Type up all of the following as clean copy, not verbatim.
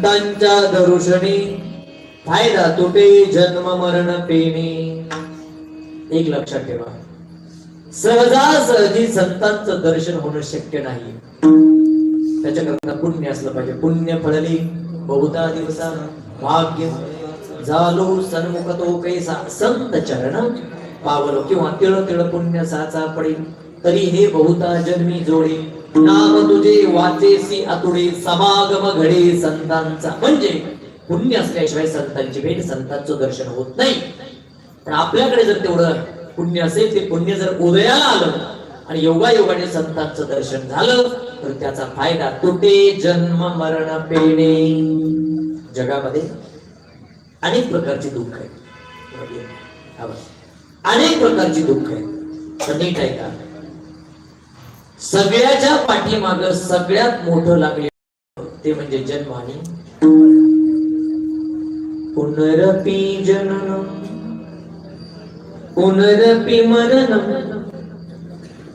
संतांच्या दर्शनी फायदा तुटे जन्म मरण पेणे. एक लक्षात ठेवा, सहजासहजी संतांचं दर्शन होणं शक्य नाही. त्याच्याकरता पुण्य असलं पाहिजे. पुण्य फळली बहुता दिवसा भाग्य झालो सन्मुख तो कैसा संत चरण पावलो. किंवा तिळ तिळ पुण्य साचा पडी तरी हे बहुता जन्मी जोडे. नाम तुझे वाचेसी आतुडे समागम घडे संतांचा. म्हणजे पुण्य असल्याशिवाय संतांची भेट, संतांचं दर्शन होत नाही. पण आपल्याकडे जर तेवढं पुण्य असेल, ते पुण्य जर उदयाला आलं आणि योगायोगाने संतांचं दर्शन झालं तर त्याचा फायदा तुटे जन्म मरण पेणे. जगामध्ये अनेक प्रकारची दुःख आहेत, अनेक प्रकारची दुःख आहेत. तर नीट ऐका, सगळ्याच्या पाठीमाग सगळ्यात मोठं लागले ते म्हणजे जन्म आणि पुनरपि जननम पुनरपि मरणम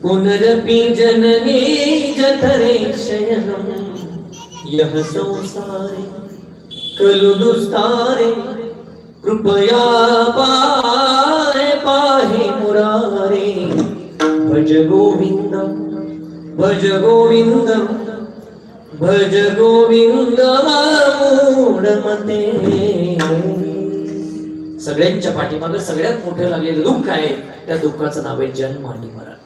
पुनरपि जननी जठरे शयनम. यह संसारे कलु दुस्तारे कृपया पाहे पाहे मुरारे. भज गोविंदम भज गोविंदम भज गोविंद मूढमते. सगळ्यांच्या पाठीमागे सगळ्यात मोठं लागलेलं दुःख आहे, त्या दुःखाचं नाव आहे जन्म आणि मरण.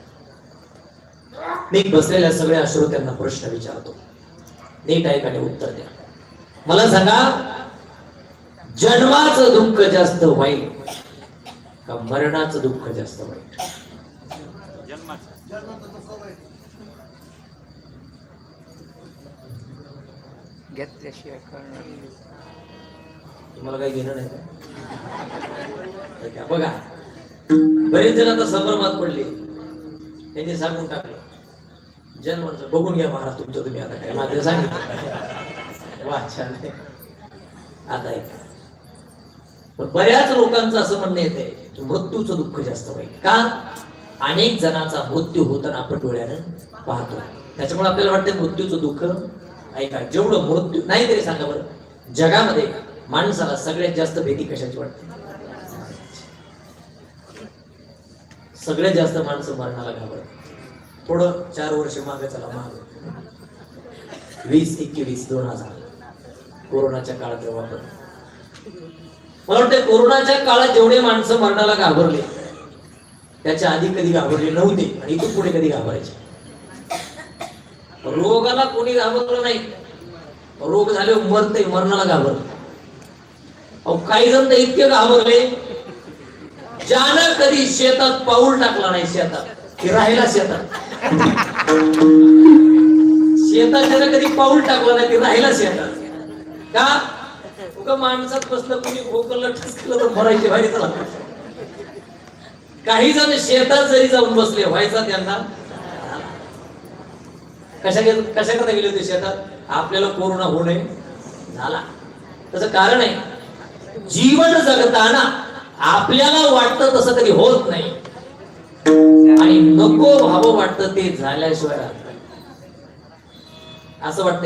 मी बसलेल्या सगळ्या श्रोत्यांना प्रश्न विचारतो, नीट ऐकाने उत्तर द्या. मला सांगा, जन्माचं दुःख जास्त वाईट का मरणाचं दुःख जास्त वाईट? घेतल्याशिवाय कळणार. तुम्हाला काही घेणं नाही का? बघा, बरेच जण आता संभ्रमात पडले. त्यांनी सांगून टाकलं जन्माचं बघून घ्या महाराज तुमचं तुम्ही. आता काय माझं सांगितलं, वा छान आहे. आता ऐका, बऱ्याच लोकांचं असं म्हणणं येते मृत्यूचं दुःख जास्त वाईट. का? अनेक जणांचा मृत्यू होताना आपण डोळ्यानं पाहतो, त्याच्यामुळे आपल्याला वाटतं मृत्यूचं दुःख. ऐका, जेवढं मृत्यू नाही तरी सांगा बरं, जगामध्ये माणसाला सगळ्यात जास्त भीती कशाची वाटते? सगळ्यात जास्त माणसं मरणाला घाबरतात. थोडं 4 वर्ष मागे चला, मागे 2021 2000 कोरोनाच्या काळात वापर. मला वाटतं कोरोनाच्या काळात जेवढे माणसं मरणाला घाबरले त्याच्या आधी कधी घाबरले नव्हते आणि इथून पुढे कधी घाबरायचे. रोगाला कोणी घाबरलं नाही, रोग झाले मरते, मरणाला घाबरलं. अहो काही जण तर इतके घाबरले, ज्यानं कधी शेतात पाऊल टाकला नाही, शेतात की राहिला शेतात, शेतात कधी पाऊल टाकला नाही, ती राहिला शेतात. का? उगा माणसात बसलं, कुणी भोकलं ठसकलं तर मरायचे व्हायचं लागलं. काही जण शेतात जरी जाऊन बसले व्हायचा त्यांना. कशाकरता गेले होते शेतात? आपल्याला कोरोना होऊ नये झाला. त्याचं कारण आहे, जीवन जगताना आपल्याला वाटतं तसं कधी होत नाही आणि नको व्हावं वाटतं ते झाल्याशिवाय असं वाटतं.